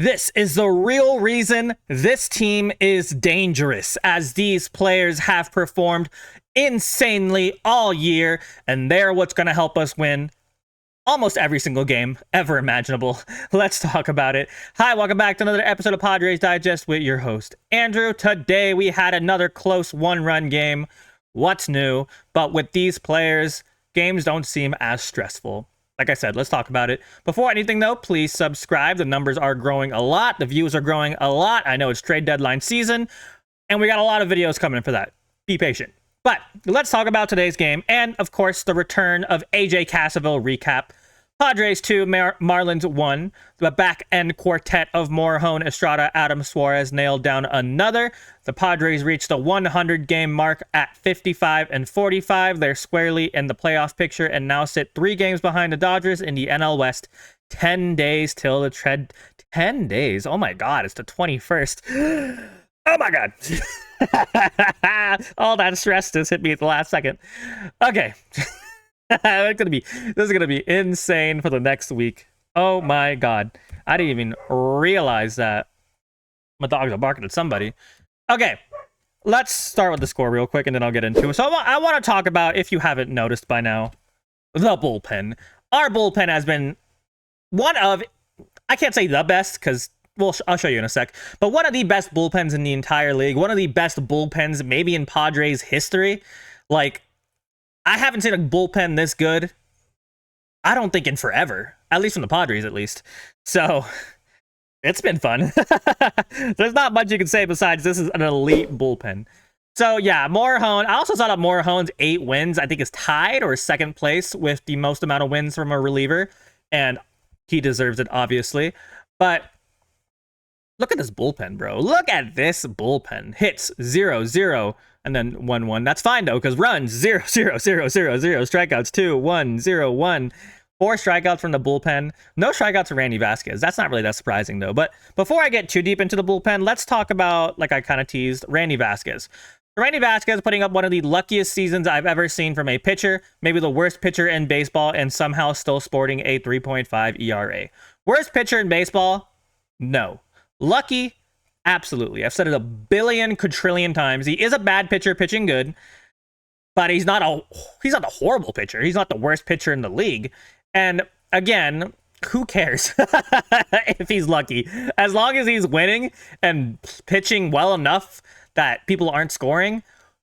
This is the real reason this team is dangerous, as these players have performed insanely all year, and they're what's going to help us win almost every single game ever imaginable. Let's talk about it. Hi, welcome back to another episode of Padres Digest with your host, Andrew. Today we had another close one-run game. What's new? But with these players, games don't seem as stressful. Like I said, let's talk about it. Before anything, though, please subscribe. The numbers are growing a lot. The views are growing a lot. I know it's trade deadline season, and we got a lot of videos coming for that. Be patient. But let's talk about today's game, and, of course, the return of AJ Cassaville recap. Padres 2, Marlins 1. The back-end quartet of Morejon, Estrada, Adams, Suarez nailed down another. The Padres reached the 100-game mark at 55-45. They're squarely in the playoff picture and now sit 3 games behind the Dodgers in the NL West. 10 days till the trade. 10 days? Oh my god, it's the 21st. Oh my god. All that stress just hit me at the last second. Okay. This is gonna be insane for the next week. Oh my god. I didn't even realize that. My dogs are barking at somebody. Okay, let's start with the score real quick and then I'll get into it. So I want to talk about, if you haven't noticed by now, the bullpen. Our bullpen has been one of, I can't say the best because I'll show you in a sec, but one of the best bullpens in the entire league. One of the best bullpens maybe in Padres history. Like, I haven't seen a bullpen this good, I don't think, in forever. At least from the Padres, at least. So, it's been fun. There's not much you can say besides this is an elite bullpen. So, yeah, Morejon. I also saw that Morejon's 8 wins, I think, is tied or second place with the most amount of wins from a reliever. And he deserves it, obviously. But look at this bullpen, bro. Look at this bullpen. Hits 0-0. And then 1-1. That's fine, though, because runs 0-0-0-0-0. Strikeouts 2-1-0-1. 4 strikeouts from the bullpen. No strikeouts for Randy Vasquez. That's not really that surprising, though. But before I get too deep into the bullpen, let's talk about, like I kind of teased, Randy Vasquez. Randy Vasquez putting up one of the luckiest seasons I've ever seen from a pitcher. Maybe the worst pitcher in baseball, and somehow still sporting a 3.5 ERA. Worst pitcher in baseball? No. Lucky? Absolutely. I've said it a billion quadrillion times. He is a bad pitcher pitching good, but he's not a horrible pitcher. He's not the worst pitcher in the league. And again, who cares if he's lucky? As long as he's winning and pitching well enough that people aren't scoring,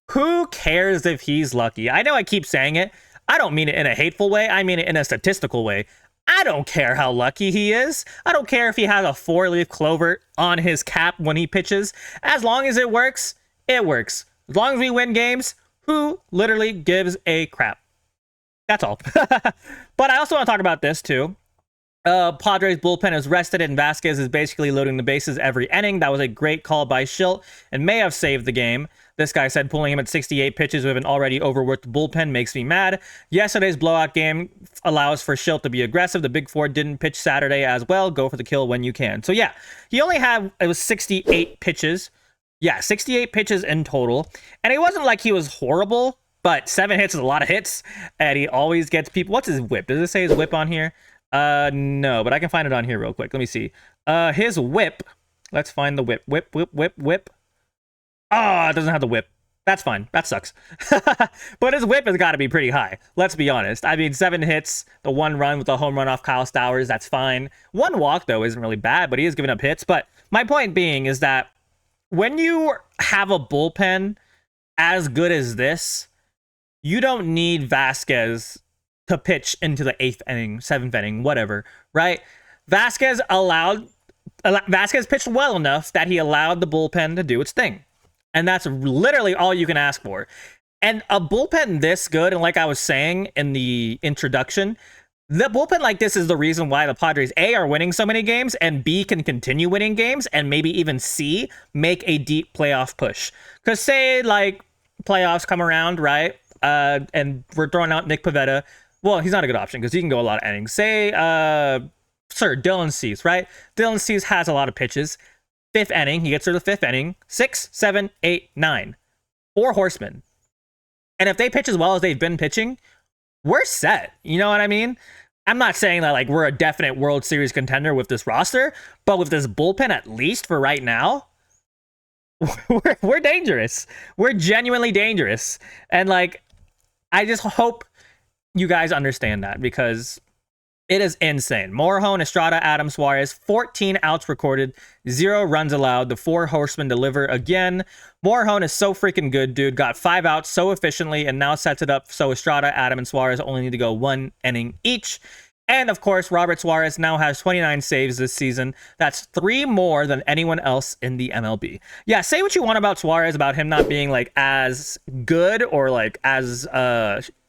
who cares if he's lucky? I know I keep saying it. I don't mean it in a hateful way. I mean it in a statistical way. I don't care how lucky he is. I don't care if he has a 4-leaf clover on his cap when he pitches. As long as it works, it works. As long as we win games, who literally gives a crap? That's all. But I also want to talk about this too. Padres bullpen is rested and Vasquez is basically loading the bases every inning. That was a great call by Shildt and may have saved the game. This guy said pulling him at 68 pitches with an already overworked bullpen makes me mad. Yesterday's blowout game allows for Shildt to be aggressive. The Big Four didn't pitch Saturday as well. Go for the kill when you can. So yeah, he only had, it was 68 pitches. Yeah, 68 pitches in total. And it wasn't like he was horrible, but 7 hits is a lot of hits. And he always gets people. What's his whip? Does it say his whip on here? No, but I can find it on here real quick. Let me see. His whip. Let's find the whip. Whip. Oh, it doesn't have the whip. That's fine. That sucks. But his whip has got to be pretty high. Let's be honest. I mean, 7 hits, the 1 run with the home run off Kyle Stowers. That's fine. 1 walk, though, isn't really bad, but he is giving up hits. But my point being is that when you have a bullpen as good as this, you don't need Vasquez to pitch into the 8th inning, 7th inning, whatever, right? Vasquez pitched well enough that he allowed the bullpen to do its thing. And that's literally all you can ask for. And a bullpen this good, and like I was saying in the introduction, the bullpen like this is the reason why the Padres, A, are winning so many games, and B, can continue winning games, and maybe even C, make a deep playoff push. Because say, like, playoffs come around, right? And we're throwing out Nick Pivetta. Well, he's not a good option because he can go a lot of innings. Say, Dylan Cease, right? Dylan Cease has a lot of pitches. 5th inning, he gets through the 5th inning. 6, 7, 8, 9. 4 horsemen. And if they pitch as well as they've been pitching, we're set. You know what I mean? I'm not saying that like we're a definite World Series contender with this roster, but with this bullpen, at least for right now, we're dangerous. We're genuinely dangerous. And like, I just hope you guys understand that, because it is insane. Morejon, Estrada, Adams, Suarez, 14 outs recorded, 0 runs allowed. The 4 horsemen deliver again. Morejon is so freaking good, dude. Got 5 outs so efficiently and now sets it up so Estrada, Adams, and Suarez only need to go 1 inning each. And of course, Robert Suarez now has 29 saves this season. That's 3 more than anyone else in the MLB. Yeah, say what you want about Suarez, about him not being like as good or like as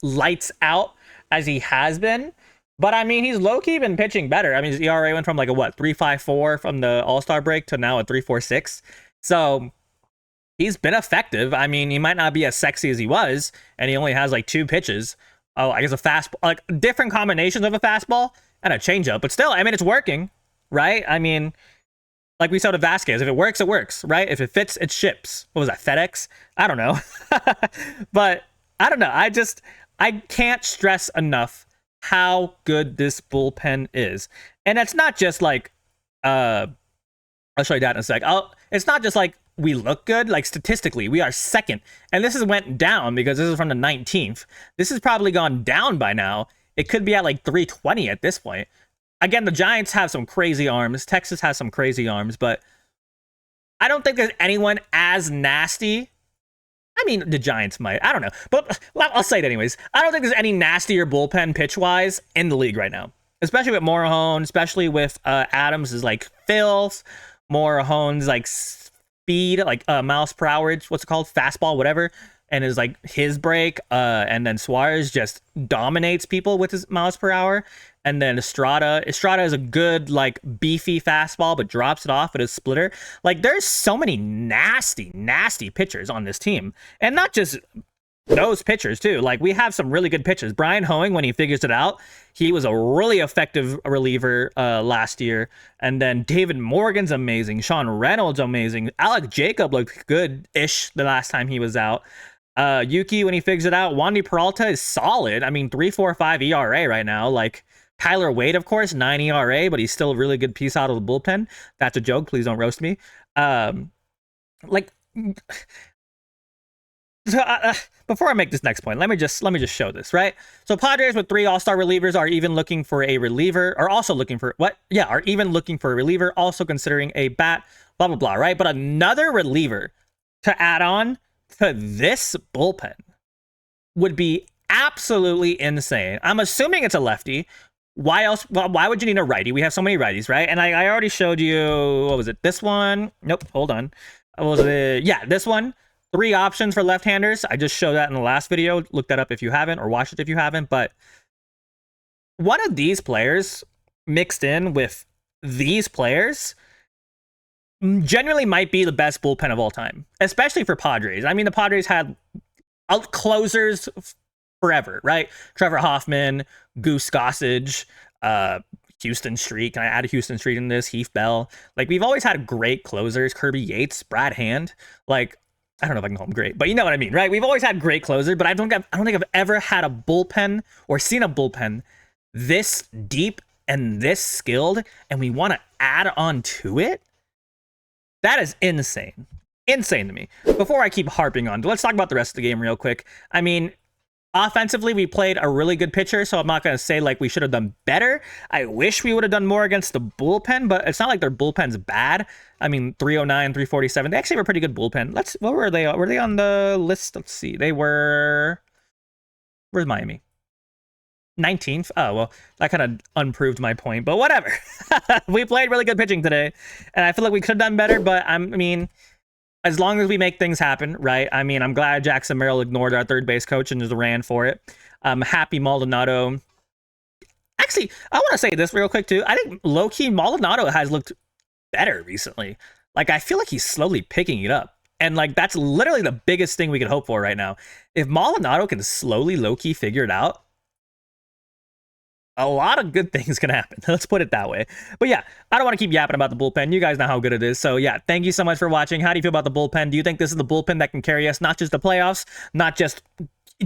lights out as he has been. But I mean, he's low-key been pitching better. I mean, his ERA went from like a 3.54 from the All-Star break to now a 3.46. So he's been effective. I mean, he might not be as sexy as he was, and he only has like 2 pitches. Oh, I guess a fastball, like different combinations of a fastball and a changeup. But still, I mean, it's working, right? I mean, like we saw to Vasquez, if it works, it works, right? If it fits, it ships. What was that, FedEx? I don't know. But I don't know. I can't stress enough how good this bullpen is. And it's not just like, I'll show you that in a sec. It's not just like we look good, like statistically, we are second. And this went down because this is from the 19th. This has probably gone down by now. It could be at like 320 at this point. Again, the Giants have some crazy arms. Texas has some crazy arms, but I don't think there's anyone as nasty. I mean, the Giants might. I don't know. But I'll say it anyways. I don't think there's any nastier bullpen pitch-wise in the league right now. Especially with Morejon, especially with Adams is like filth. Morejon's like speed, like miles per hour, what's it called? Fastball, whatever. And is like his break. And then Suarez just dominates people with his miles per hour. And then Estrada is a good, like, beefy fastball, but drops it off at a splitter. Like, there's so many nasty, nasty pitchers on this team. And not just those pitchers, too. Like, we have some really good pitchers. Brian Hoeing, when he figures it out, he was a really effective reliever last year. And then David Morgan's amazing. Sean Reynolds, amazing. Alec Jacob looked good-ish the last time he was out. Yuki, when he figures it out. Wandy Peralta is solid. I mean, 3.45 ERA right now. Like, Tyler Wade, of course, 9 ERA, but he's still a really good piece out of the bullpen. That's a joke. Please don't roast me. Like, so, before I make this next point, let me just show this, right? So Padres with 3 all-star relievers are even looking for a reliever, are also looking for what? Yeah, are even looking for a reliever, also considering a bat, blah, blah, blah, right? But another reliever to add on to this bullpen would be absolutely insane. I'm assuming it's a lefty. Why else? Why would you need a righty? We have so many righties, right? And I already showed you, what was it? This one? Nope, hold on. What was it? Yeah, this one. 3 options for left-handers. I just showed that in the last video. Look that up if you haven't, or watch it if you haven't. But one of these players mixed in with these players generally might be the best bullpen of all time, especially for Padres. I mean, the Padres had closers forever, right? Trevor Hoffman, Goose Gossage, Houston Street. Can I add a Houston Street in this? Heath Bell. Like, we've always had great closers. Kirby Yates, Brad Hand. Like, I don't know if I can call him great, but you know what I mean, right? We've always had great closers, but I don't think I've ever had a bullpen or seen a bullpen this deep and this skilled, and we want to add on to it. That is insane. Insane to me. Before I keep harping on, let's talk about the rest of the game real quick. I mean, offensively, we played a really good pitcher, so I'm not going to say like we should have done better. I wish we would have done more against the bullpen, but it's not like their bullpen's bad. I mean, 309, 347. They actually have a pretty good bullpen. What were they? Were they on the list? Let's see. They were... Where's Miami? 19th? Oh, well, that kind of unproved my point, but whatever. We played really good pitching today, and I feel like we could have done better, but I mean... As long as we make things happen, right? I mean, I'm glad Jackson Merrill ignored our third base coach and just ran for it. Happy Maldonado. Actually, I want to say this real quick, too. I think low-key Maldonado has looked better recently. Like, I feel like he's slowly picking it up. And, like, that's literally the biggest thing we could hope for right now. If Maldonado can slowly, low-key figure it out, a lot of good things can happen. Let's put it that way. But yeah, I don't want to keep yapping about the bullpen. You guys know how good it is. So yeah, thank you so much for watching. How do you feel about the bullpen? Do you think this is the bullpen that can carry us, not just the playoffs, not just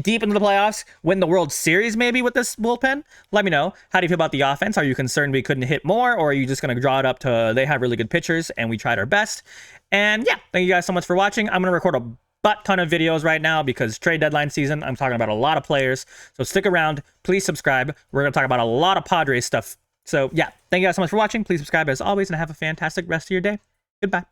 deep into the playoffs, win the World Series maybe with this bullpen? Let me know. How do you feel about the offense? Are you concerned we couldn't hit more, or are you just going to draw it up to they have really good pitchers and we tried our best? And yeah, thank you guys so much for watching. I'm going to record a butt ton of videos right now because trade deadline season. I'm talking about a lot of players. So stick around. Please subscribe. We're going to talk about a lot of Padres stuff. So yeah, thank you guys so much for watching. Please subscribe as always and have a fantastic rest of your day. Goodbye.